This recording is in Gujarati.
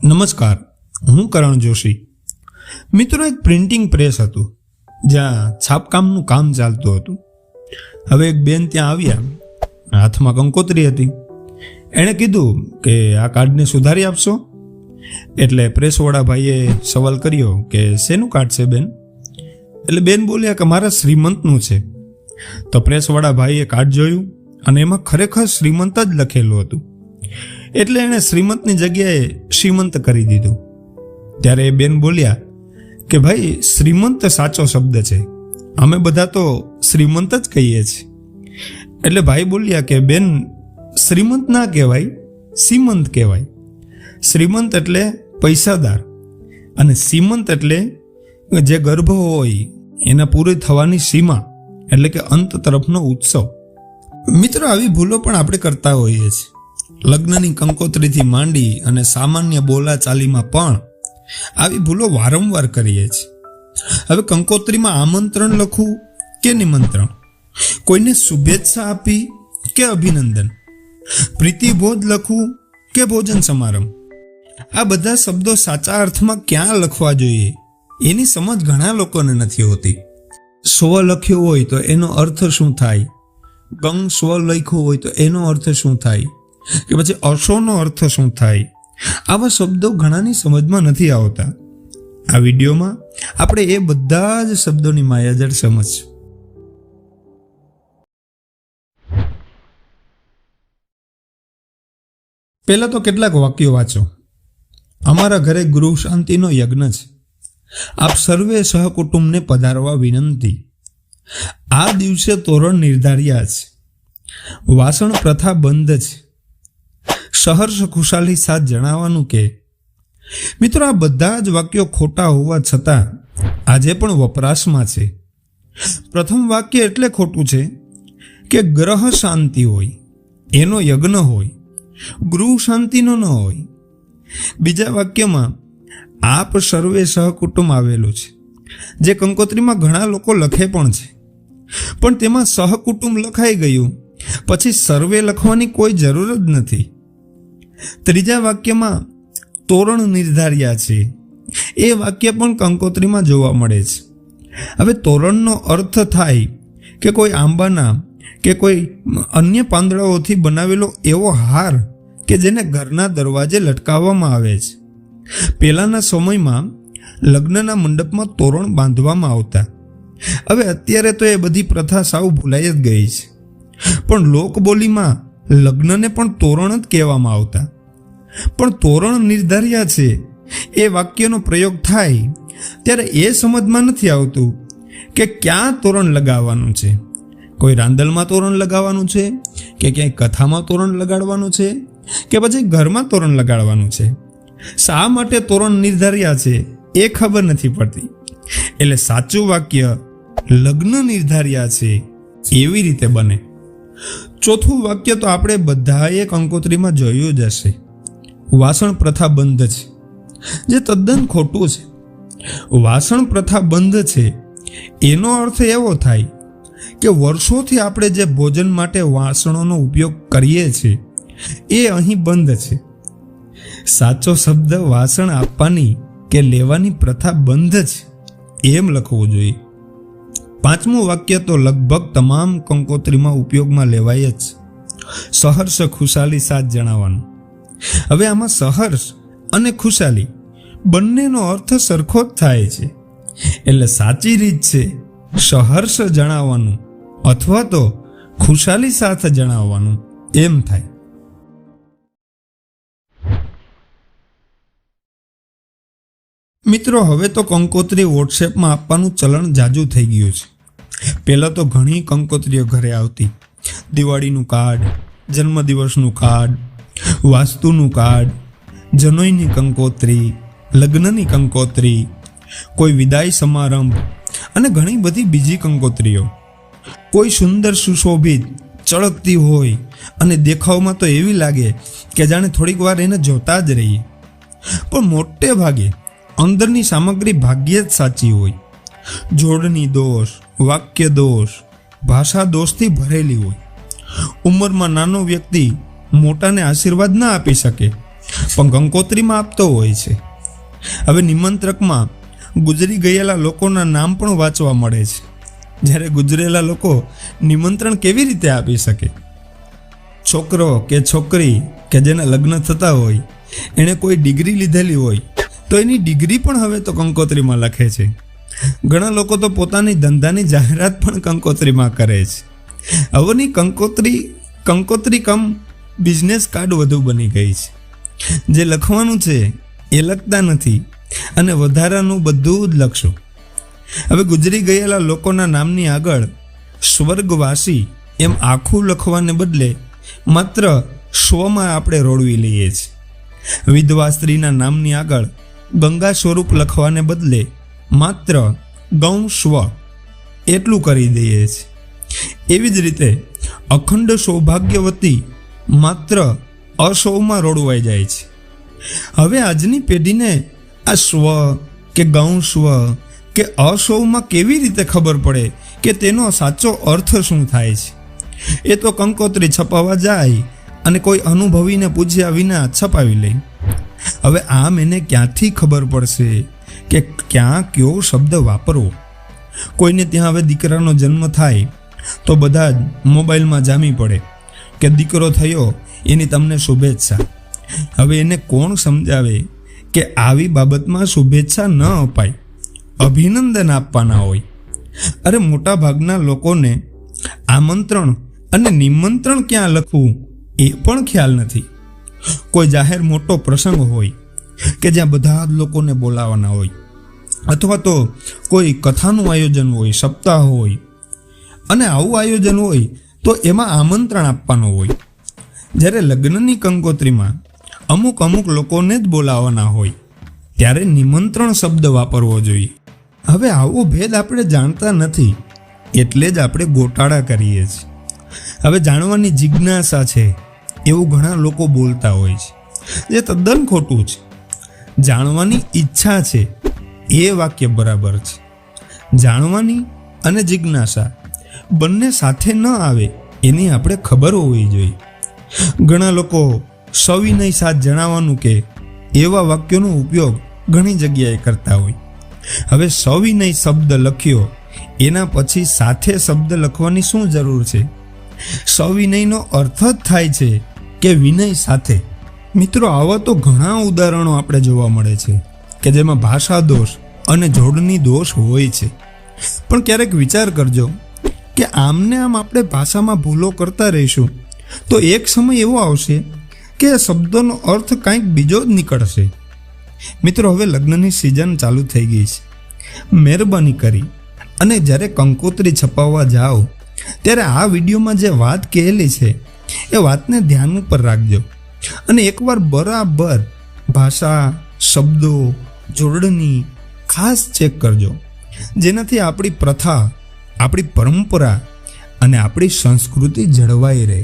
નમસ્કાર, હું કરણ જોશી. મિત્રો, એક પ્રિન્ટિંગ પ્રેસ હતું જ્યાં છાપકામનું કામ ચાલતું હતું. હવે એક બેન ત્યાં આવ્યા, હાથમાં કંકોત્રી હતી. એણે કીધું કે આ કાર્ડને સુધારી આપશો? એટલે પ્રેસવાળા ભાઈએ સવાલ કર્યો કે શેનું કાર્ડ છે બેન? એટલે બેન બોલ્યા કે મારા શ્રીમંતનું છે. તો પ્રેસવાળા ભાઈએ કાર્ડ જોયું અને એમાં ખરેખર શ્રીમંત જ લખેલું હતું. એટલે એણે શ્રીમંતની જગ્યાએ શ્રીમંત કરી દીધું. ત્યારે એ બેન બોલ્યા કે ભાઈ, શ્રીમંત સાચો શબ્દ છે, અમે બધા તો શ્રીમંત જ કહીએ છીએ. એટલે ભાઈ બોલ્યા કે બેન, શ્રીમંત ના કહેવાય, સીમંત કહેવાય. શ્રીમંત એટલે પૈસાદાર અને સીમંત એટલે જે ગર્ભ હોય એના પૂરી થવાની સીમા, એટલે કે અંત તરફનો ઉત્સવ. મિત્રો, આવી ભૂલો પણ આપણે કરતા હોઈએ છીએ. લગ્નની કંકોત્રીથી માંડી અને સામાન્ય બોલાચાલીમાં પણ આવી ભૂલો વારંવાર કરીએ છીએ. હવે કંકોત્રીમાં આમંત્રણ લખવું કે નિમંત્રણ, કોઈને શુભેચ્છા આપી કે અભિનંદન, પ્રીતિભોજ લખવું કે ભોજન સમારંભ, આ બધા શબ્દો સાચા અર્થમાં ક્યાં લખવા જોઈએ એની સમજ ઘણા લોકોને નથી હોતી. સ્વ લખ્યો હોય તો એનો અર્થ શું થાય, ગંગ સ્વ લખ્યો હોય તો એનો અર્થ શું થાય, કે પછી અશોનો અર્થ શું થાય, આવા શબ્દો ઘણાની સમજમાં નથી આવતા. આ વિડીયોમાં આપણે એ બધા જ શબ્દોની માયાજાળ સમજશું. પહેલા તો કેટલાક વાક્યો વાંચો. અમારા ઘરે ગૃહ શાંતિનો યજ્ઞ છે. આપ સર્વે સહકુટુંબને પધારવા વિનંતી. આ દિવસે તોરણ નિર્ધાર્યા છે. વાસણ પ્રથા બંધ છે. સહર્ષ ખુશાલી સાથ જણાવવાનું કે. મિત્રો, આ બધા જ વાક્યો ખોટા હોવા છતાં આજે પણ વપરાશમાં છે. પ્રથમ વાક્ય એટલે ખોટું છે કે ગ્રહ શાંતિ હોય, એનો યજ્ઞ હોય, ગૃહ શાંતિનો ન હોય. બીજા વાક્યમાં આપ સર્વે સહકુટુંબ આવેલું છે, જે કંકોત્રીમાં ઘણા લોકો લખે પણ છે, પણ તેમાં સહકુટુંબ લખાઈ ગયું પછી સર્વે લખવાની કોઈ જરૂર જ નથી. ત્રીજા વાક્યમાં તોરણ નિર્ધાર્યા છે, એ વાક્ય પણ કંકોત્રીમાં જોવા મળે છે. હવે તોરણનો અર્થ થાય કે કોઈ આંબાના કે કોઈ અન્ય પાંદડાઓથી બનાવેલો એવો હાર કે જેને ઘરના દરવાજે લટકાવવામાં આવે છે. પહેલાંના સમયમાં લગ્નના મંડપમાં તોરણ બાંધવામાં આવતા. હવે અત્યારે તો એ બધી પ્રથા સાવ ભૂલાઈ જ ગઈ છે, પણ લોકબોલીમાં લગ્નને પણ તોરણ જ કહેવામાં આવતા. પણ તોરણ નિર્ધાર્યા છે એ વાક્યનો પ્રયોગ થાય ત્યારે એ સમજમાં નથી આવતું કે ક્યાં તોરણ લગાવવાનું છે. કોઈ રાંદલમાં તોરણ લગાવવાનું છે કે ક્યાંય કથામાં તોરણ લગાડવાનું છે કે પછી ઘરમાં તોરણ લગાડવાનું છે. શા માટે તોરણ નિર્ધાર્યા છે એ ખબર નથી પડતી. એટલે સાચું વાક્ય લગ્ન નિર્ધાર્યા છે એવી રીતે બને. ચોથું વાક્ય તો આપણે બધાએ કંકોત્રીમાં જોયું જ હશે. વાસણ પ્રથા બંધ છે, જે તદ્દન ખોટું છે. વાસણ પ્રથા બંધ છે એનો અર્થ એવો થાય કે વર્ષોથી આપણે જે ભોજન માટે વાસણોનો ઉપયોગ કરીએ છીએ એ અહીં બંધ છે. સાચો શબ્દ વાસણ આપવાની કે લેવાની પ્રથા બંધ છે એમ લખવું જોઈએ. પાંચમું વાક્ય તો લગભગ તમામ કંકોત્રીમાં ઉપયોગમાં લેવાય જ. સહર્ષ ખુશાલી સાથ જણાવવાનું. હવે આમાં સહર્ષ અને ખુશાલી બંનેનો અર્થ સરખો જ થાય છે. એટલે સાચી રીત છે સહર્ષ જણાવવાનું અથવા તો ખુશાલી સાથે જણાવવાનું એમ થાય. મિત્રો, હવે તો કંકોત્રી વોટ્સએપમાં આપવાનું ચલણ જાજુ થઈ ગયું છે. પહેલાં તો ઘણી કંકોત્રીઓ ઘરે આવતી. દિવાળીનું કાર્ડ, જન્મદિવસનું કાર્ડ, વાસ્તુનું કાર્ડ, જનોઈની કંકોત્રી, લગ્નની કંકોત્રી, કોઈ વિદાય સમારંભ અને ઘણી બધી બીજી કંકોત્રીઓ. કોઈ સુંદર સુશોભિત ચળકતી હોય અને દેખાવમાં તો એવી લાગે કે જાણે થોડીક વાર એને જોતા જ રહીએ. પણ મોટે ભાગે અંદરની સામગ્રી ભાગ્યે જ સાચી હોય. જોડણી દોષ, વાક્ય દોષ, ભાષા દોષથી ભરેલી હોય. ઉંમરમાં નાનો વ્યક્તિ મોટાને આશીર્વાદ ના આપી શકે પણ કંકોત્રીમાં આપતો હોય છે. હવે નિમંત્રકમાં ગુજરી ગયેલા લોકોના નામ પણ વાંચવા મળે છે. જ્યારે ગુજરેલા લોકો નિમંત્રણ કેવી રીતે આપી શકે? છોકરો કે છોકરી કે જેના લગ્ન થતા હોય, એણે કોઈ ડિગ્રી લીધેલી હોય તો એની ડિગ્રી પણ હવે તો કંકોત્રીમાં લખે છે. ઘણા લોકો તો પોતાની ધંધાની જાહેરાત પણ કંકોત્રીમાં કરે છે. હવેની કંકોત્રી કમ બિઝનેસ કાર્ડ વધુ બની ગઈ છે. જે લખવાનું છે એ લખતા નથી અને વધારાનું બધું જ લખશું. હવે ગુજરી ગયેલા લોકોના નામની આગળ સ્વર્ગવાસી એમ આખું લખવાને બદલે માત્ર સ્વમાં આપણે રોડવી લઈએ છીએ. વિધવા સ્ત્રીના નામની આગળ ગંગા સ્વરૂપ લખવાને બદલે માત્ર ગૌ સ્વ એટલું કરી દઈએ છીએ. એવી જ રીતે અખંડ સૌભાગ્યવતી માત્ર અસૌમાં રોડવાઈ જાય છે. હવે આજની પેઢીને આ સ્વ કે ગૌ સ્વ કે અસૌમાં કેવી રીતે ખબર પડે કે તેનો સાચો અર્થ શું થાય છે? એ તો કંકોત્રી છપાવવા જાય અને કોઈ અનુભવીને પૂછ્યા વિના છપાવી લે. હવે આમ એને ક્યાંથી ખબર પડશે કે ક્યાં કયો શબ્દ વાપરવો? કોઈને ત્યાં હવે દીકરાનો જન્મ થાય તો બધા જ મોબાઈલમાં જામી પડે કે દીકરો થયો એની તમને શુભેચ્છા. હવે એને કોણ સમજાવે કે આવી બાબતમાં શુભેચ્છા ન અપાય, અભિનંદન આપવાના હોય. અરે મોટા ભાગના લોકોને આમંત્રણ અને નિમંત્રણ ક્યાં લખવું એ પણ ખ્યાલ નથી. કોઈ જાહેર મોટો પ્રસંગ હોય કે જ્યાં બધા જ લોકોને બોલાવવાના હોય, અથવા તો કોઈ કથાનું આયોજન હોય, સપ્તાહ હોય, અને આવું આયોજન હોય તો એમાં આમંત્રણ આપવાનું હોય. જ્યારે લગ્નની કંકોત્રીમાં અમુક લોકોને જ બોલાવવાના હોય ત્યારે નિમંત્રણ શબ્દ વાપરવો જોઈએ. હવે આવો ભેદ આપણે જાણતા નથી એટલે જ આપણે ગોટાળા કરીએ છીએ. હવે જાણવાની જિજ્ઞાસા છે એવું ઘણા લોકો બોલતા હોય છે, જે તદ્દન ખોટું છે. જાણવાની ઈચ્છા છે એ વાક્ય બરાબર છે. જાણવાની અને જિજ્ઞાસા બંને સાથે ન આવે એની આપણે ખબર હોવી જોઈએ. ઘણા લોકો સવિનય સાથ જણાવવાનું કે એવા વાક્યોનો ઉપયોગ ઘણી જગ્યાએ કરતા હોય. હવે સવિનય શબ્દ લખ્યો એના પછી સાથે શબ્દ લખવાની શું જરૂર છે? સવિનયનો અર્થ જ થાય છે કે વિનય સાથે. મિત્રો, આવા તો ઘણા ઉદાહરણો આપણે જોવા મળે છે કે જેમાં ભાષા દોષ અને જોડણી દોષ હોય છે. પણ ક્યારેક વિચાર કરજો કે આમને આમ આપણે ભાષામાં ભૂલો કરતા રહીશું તો એક સમય એવો આવશે કે શબ્દોનો અર્થ કંઈક બીજો જ નીકળશે. મિત્રો, હવે લગ્નની સિઝન ચાલુ થઈ ગઈ છે. મહેરબાની કરી અને જ્યારે કંકોત્રી છપાવવા જાઓ ત્યારે આ વિડીયોમાં જે વાત કહેલી છે એ વાતને ધ્યાન ઉપર રાખજો અને એકવાર બરાબર ભાષા, શબ્દો, જોડણી ખાસ ચેક કરજો, જેનાથી આપણી પ્રથા, આપણી પરંપરા અને આપણી સંસ્કૃતિ જળવાઈ રહે.